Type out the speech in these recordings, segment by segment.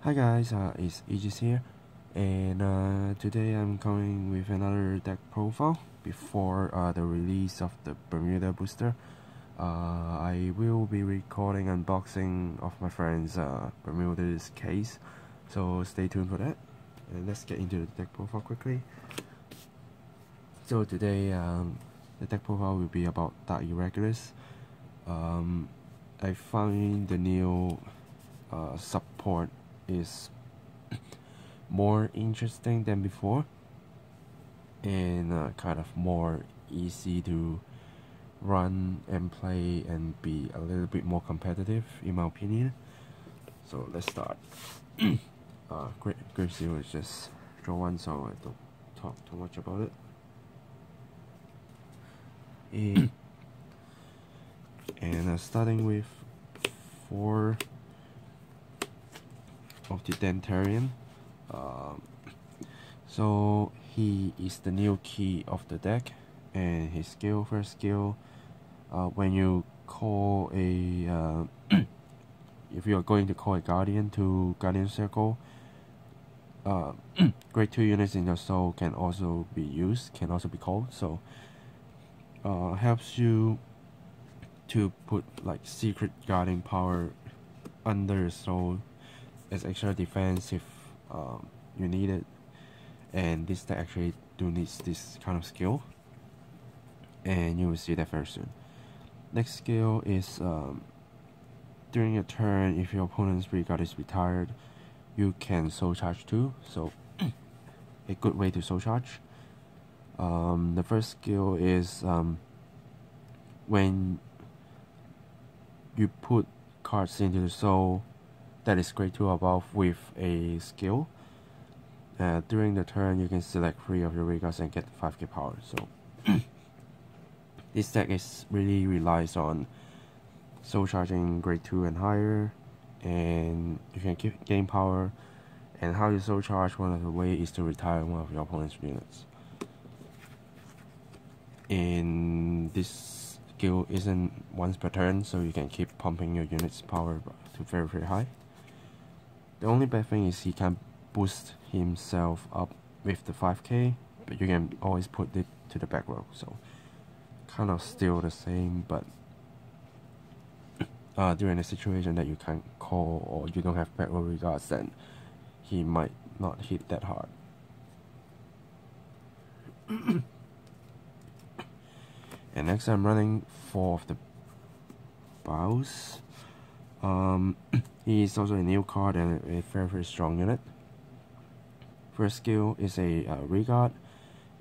Hi guys, it's Aegis here, and today I'm coming with another deck profile before the release of the Bermuda booster. I will be recording unboxing of my friend's Bermuda's case, so stay tuned for that. And let's get into the deck profile quickly. So today the deck profile will be about Dark Irregulars. I found the new support is more interesting than before, and kind of more easy to run and play and be a little bit more competitive in my opinion. So let's start. Great Zero is just draw one, so I don't talk too much about it. And starting with 4 of the Dentarian. So he is the new key of the deck, and his skill, first skill, when you call a if you are going to call a guardian to Guardian Circle, grade 2 units in your soul can also be used, can also be called. So helps you to put like secret guarding power under your soul as extra defense if you need it, and this deck actually do needs this kind of skill, and you will see that very soon. Next skill is during your turn, if your opponent's Reguard is retired, you can soul charge too, so a good way to soul charge. The first skill is when you put cards into the soul that is grade 2 above with a skill, during the turn you can select 3 of your Reguards and get 5k power. So this deck is really relies on soul charging grade 2 and higher, and you can gain power. And how you soul charge, one of the way is to retire one of your opponent's units. And this skill isn't once per turn, so you can keep pumping your unit's power to very high. The only bad thing is he can boost himself up with the 5k, but you can always put it to the back row, so kind of still the same, but during a situation that you can't call or you don't have back row Reguards, then he might not hit that hard. And next I'm running 4 of the Bows. He is also a new card and a very strong unit. First skill is a Reguard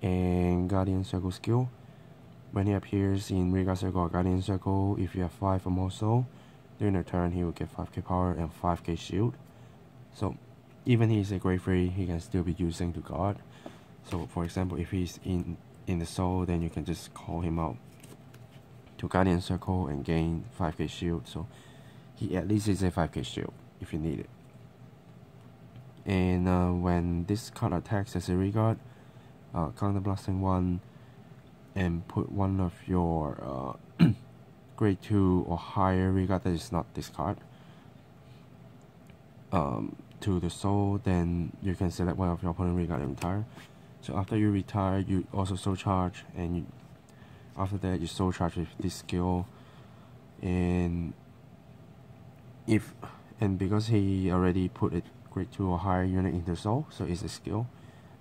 and Guardian Circle skill. When he appears in Reguard Circle or Guardian Circle, if you have 5 or more soul, during the turn he will get 5k power and 5k shield. So even he is a grade 3, he can still be using to guard. So for example, if he's in the soul, then you can just call him out to Guardian Circle and gain 5k shield. So he at least is a 5k shield if you need it. And when this card attacks as a Reguard, counter blasting 1 and put one of your grade 2 or higher Reguard that is not this card to the soul, then you can select one of your opponent Reguard and retire. So after you retire, you also soul charge, and after that you soul charge with this skill, and because he already put a grade 2 or higher unit into soul, so it's a skill,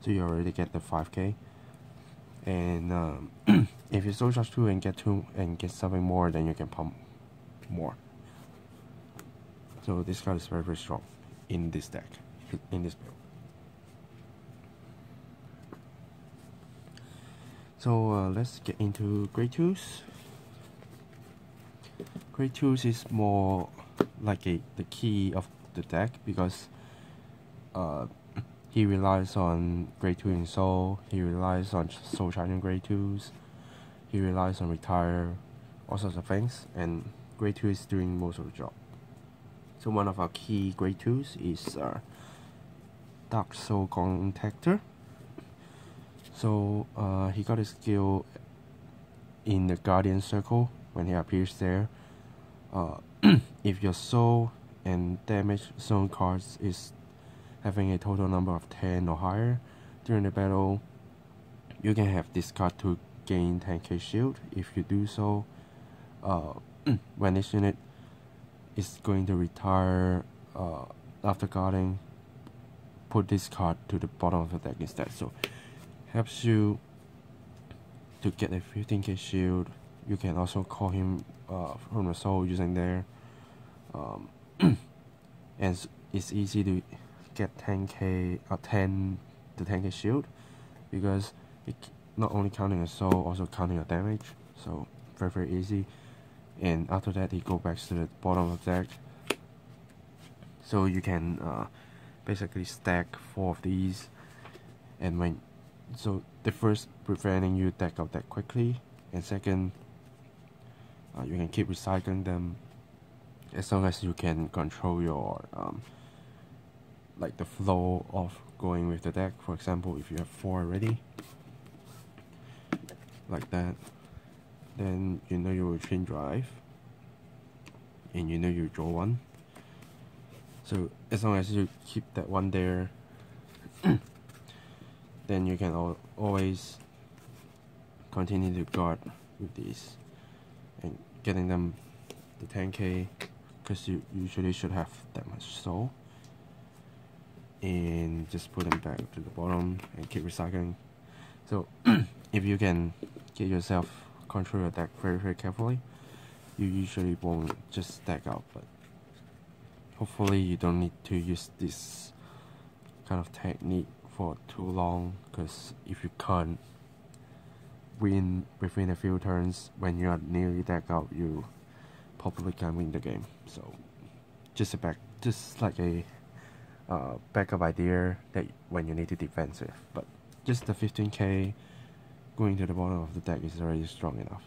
so you already get the 5k. And if you soul charge 2 and get 2 and get something more, then you can pump more. So this card is very strong in this deck, in this build. So let's get into grade 2s. Grade 2s is more like the key of the deck, because he relies on grade 2 in soul, he relies on soul charging grade 2s, he relies on retire, all sorts of things, and grade 2 is doing most of the job. So one of our key grade 2s is Dark Soul Contactor. So he got a skill in the Guardian Circle. When he appears there, if your soul and damage zone cards is having a total number of 10 or higher. During the battle, you can have this card to gain 10k shield. If you do so, when this unit is going to retire after guarding, put this card to the bottom of the deck instead. So helps you to get a 15k shield. You can also call him from the soul using there, and it's easy to get 10k or 10 to 10k shield because it not only counting a soul, also counting a damage. So very easy. And after that, he go back to the bottom of the deck. So you can basically stack 4 of these, and so the first preventing you deck out that quickly, and second, you can keep recycling them as long as you can control your like the flow of going with the deck. For example, if you have 4 already, like that, then you know you will chain drive, and you know you draw 1. So as long as you keep that 1 there, then you can always continue to guard with these and getting them the 10k, because you usually should have that much soul. And just put them back to the bottom and keep recycling. So if you can get yourself control your deck very carefully, you usually won't just stack out. But hopefully you don't need to use this kind of technique for too long, because if you can't win within a few turns when you are nearly deck out, you probably can't win the game. So just like a backup idea that when you need to defensive, but just the 15k going to the bottom of the deck is already strong enough.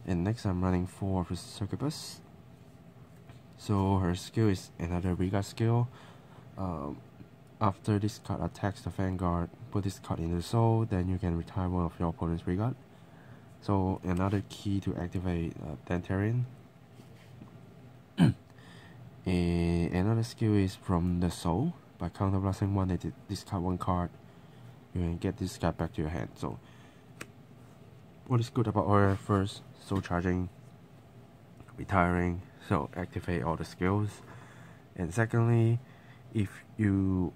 And next I'm running 4 of the Succubus. So her skill is another Regard skill. After this card attacks the Vanguard, put this card in the soul, then you can retire 1 of your opponent's Regard. So another key to activate Dantarian. Another skill is from the soul. By counterblasting 1, they discard 1 card. You can get this card back to your hand. So what is good about her? First, soul charging, retiring, so activate all the skills. And secondly, if you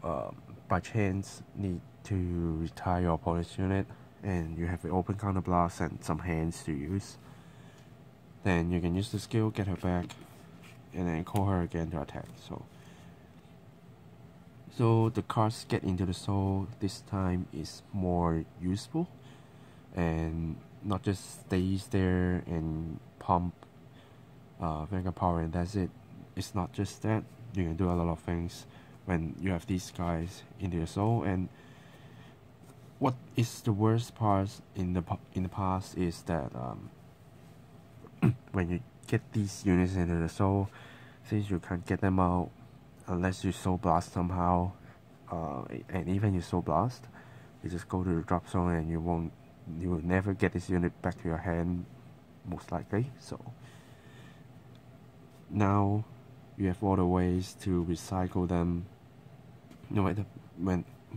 by chance need to retire your opponent's unit and you have an open counterblast and some hands to use, then you can use the skill, get her back, and then call her again to attack. So the cards get into the soul this time is more useful, and not just stays there and pump Vanguard power and that's it. It's not just that. You can do a lot of things when you have these guys into your soul. And what is the worst part in the past is that when you get these units into the soul, since you can't get them out unless you soul blast somehow, and even you soul blast, you just go to the drop zone and you will never get this unit back to your hand, most likely. So now you have all the ways to recycle them, no matter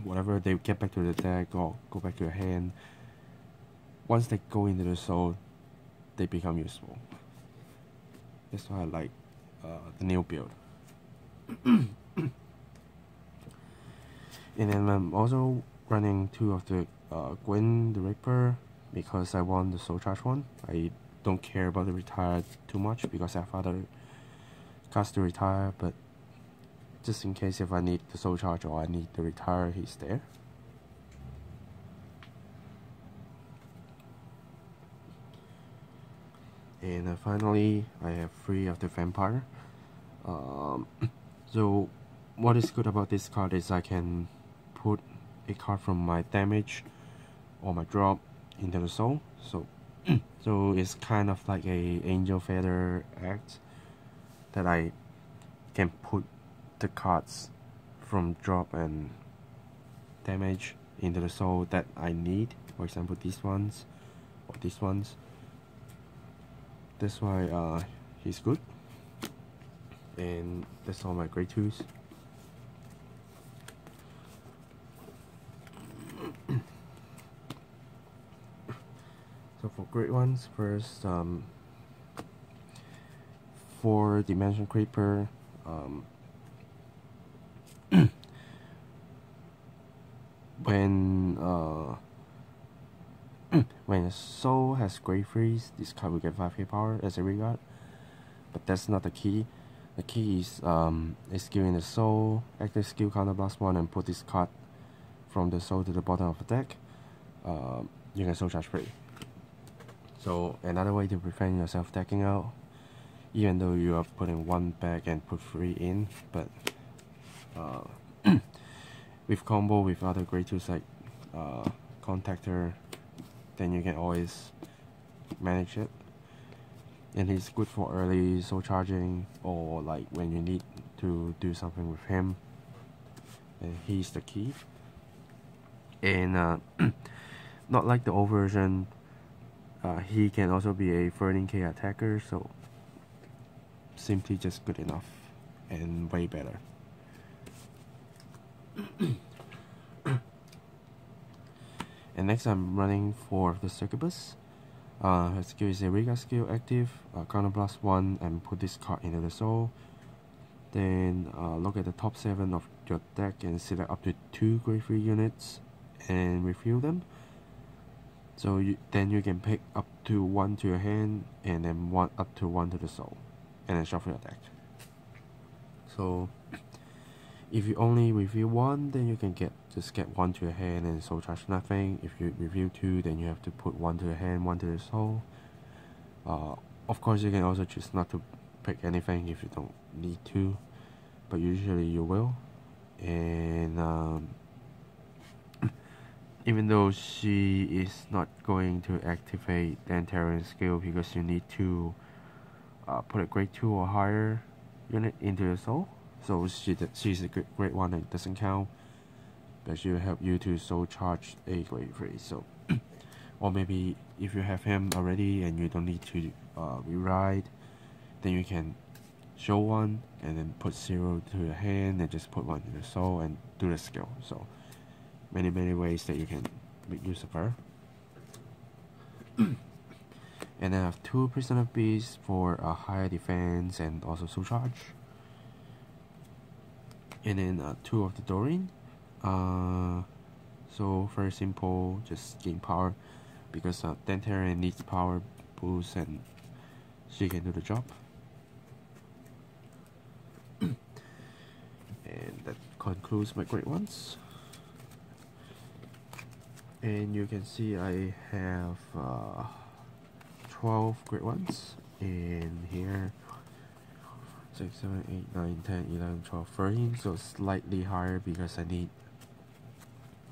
whatever they get back to the deck or go back to your hand. Once they go into the soul, they become useful. That's why I like the new build. And then I'm also running 2 of the Gwen the Reaper because I want the soul charge one. I don't care about the retire too much because I have other cards to retire, but just in case if I need the soul charge or I need the retire, he's there. And finally, I have 3 of the Vampire. So what is good about this card is I can put a card from my damage or my drop into the soul. So it's kind of like a Angel Feather act that I can put the cards from drop and damage into the soul that I need. For example, these ones or these ones. That's why he's good. And that's all my grade 2s. So for grade 1s, first 4-dimension creeper. When a soul has grade 3s, this card will get 5k power as a regard. But that's not the key. The key is giving the soul active skill counter +1 and put this card from the soul to the bottom of the deck. You can soul charge free. So another way to prevent yourself decking out, even though you are putting 1 back and put 3 in, but with combo with other grade 2s like Contactor, then you can always manage it. And he's good for early soul charging, or like when you need to do something with him, and he's the key. And not like the old version, he can also be a 13k attacker, so simply just good enough and way better. And next I'm running for the Succubus. Her skill is a Riga skill active, counter +1, and put this card into the soul. Then look at the top 7 of your deck and select up to 2 grade 3 units and refill them. So then you can pick up to 1 to your hand and then up to 1 to the soul, and then shuffle your deck. So if you only reveal 1, then you can just get 1 to your hand and soul charge nothing. If you reveal 2, then you have to put 1 to your hand, 1 to the soul. Of course, you can also choose not to pick anything if you don't need to, but usually you will. And even though she is not going to activate the Antarian skill because you need to put a grade 2 or higher unit into the soul, so she's a grade 1 that doesn't count, but she will help you to soul charge a grade 3. So or maybe if you have him already and you don't need to rewrite, then you can show 1 and then put 0 to your hand and just put 1 to the soul and do the skill. So many ways that you can make use of her. And then I have 2 Prisoner Beasts for a higher defense and also soul charge. And then 2 of the Doreen. So very simple, just gain power because Dantarian needs power boost and she can do the job. And that concludes my grade 1s. And you can see I have 12 grade 1s in here. 6, 7, 8, 9, 10, 11, 12, 13, so slightly higher because I need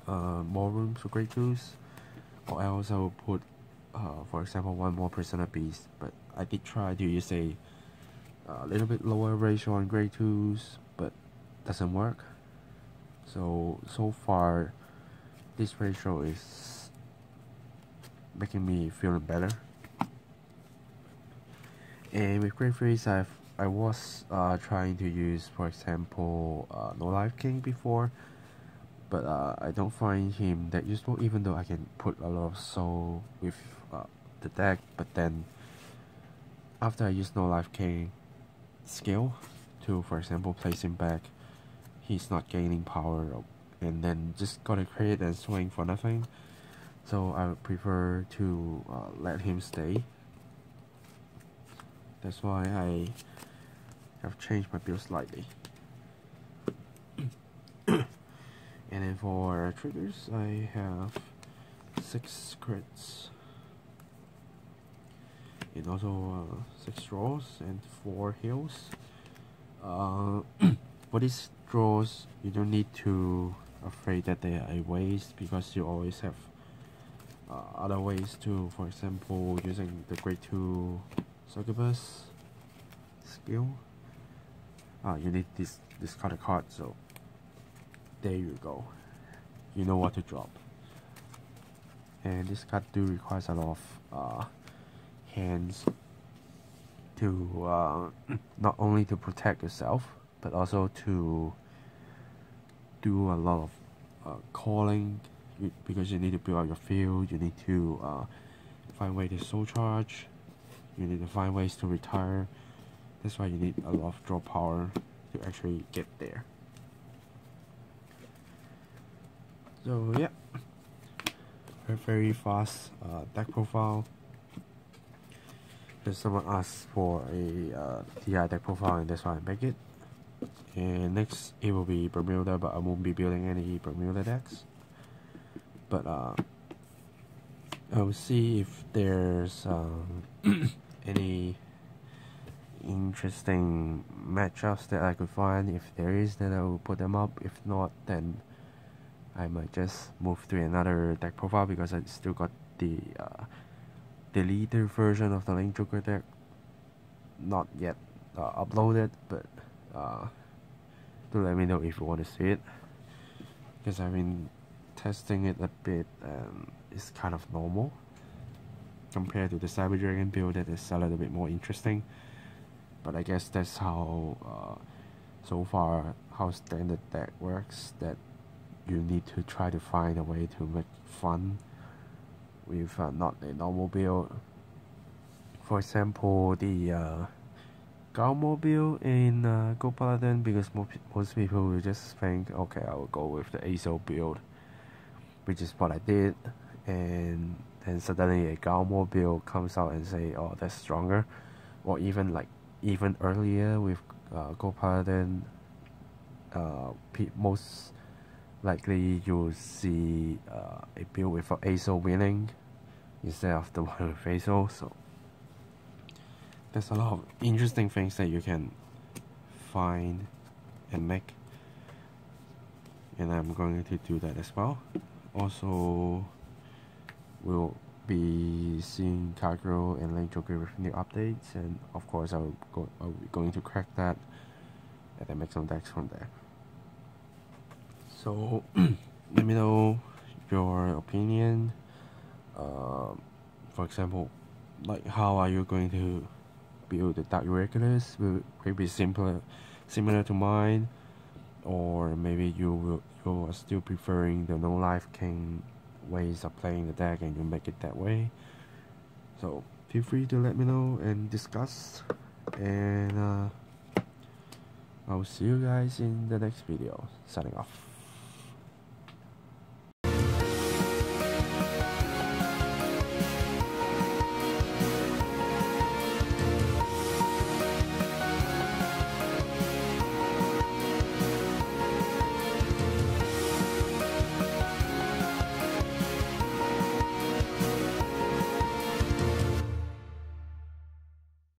more room for grade 2s, or else I will put for example 1 more Prisoner Beast, but I did try to use a little bit lower ratio on grade 2s, but doesn't work. So far this ratio is making me feeling better. And with grade 3s I was trying to use, for example, No Life King before, but I don't find him that useful, even though I can put a lot of soul with the deck. But then after I use No Life King skill to, for example, place him back, he's not gaining power, and then just gotta crit and swing for nothing. So I would prefer to let him stay. That's why I have changed my build slightly. And then for triggers, I have 6 crits, and also 6 draws and 4 heals. For these draws, you don't need to afraid that they are a waste, because you always have other ways to, for example, using the grade 2 Succubus skill. You need this discard a card, so there you go. You know what to drop. And this card do requires a lot of hands to not only to protect yourself, but also to do a lot of calling, because you need to build out your field. You need to find ways to soul charge. You need to find ways to retire. That's why you need a lot of draw power to actually get there. So yeah, very fast deck profile. If someone asks for a TI deck profile, and that's why I make it. And next it will be Bermuda, but I won't be building any Bermuda decks. But I'll see if there's any interesting matchups that I could find. If there is, then I will put them up. If not, then I might just move to another deck profile, because I still got the deleted version of the Link Joker deck not yet uploaded, but do let me know if you want to see it, because I've been testing it a bit and it's kind of normal compared to the Cyber Dragon build that is a little bit more interesting. But I guess that's how so far how standard deck works, that you need to try to find a way to make fun with not a normal build. For example, the Galmo build in Go Paladin, because most people will just think, okay, I will go with the ASO build, which is what I did, and then suddenly a Galmo build comes out and say, oh, that's stronger. Or even earlier with Go Paladin, most likely you'll see a build with ASO winning instead of the one with ASO. So there's a lot of interesting things that you can find and make, and I'm going to do that as well. Also, we'll be seeing Kagero and Link Joker with new updates, and of course I'll be going to crack that and then make some decks from there. So let me know your opinion. For example, like, how are you going to build the Dark Irregulars? Will it be similar to mine, or maybe you are still preferring the No Life King ways of playing the deck and you make it that way? So feel free to let me know and discuss, and I'll see you guys in the next video. Signing off.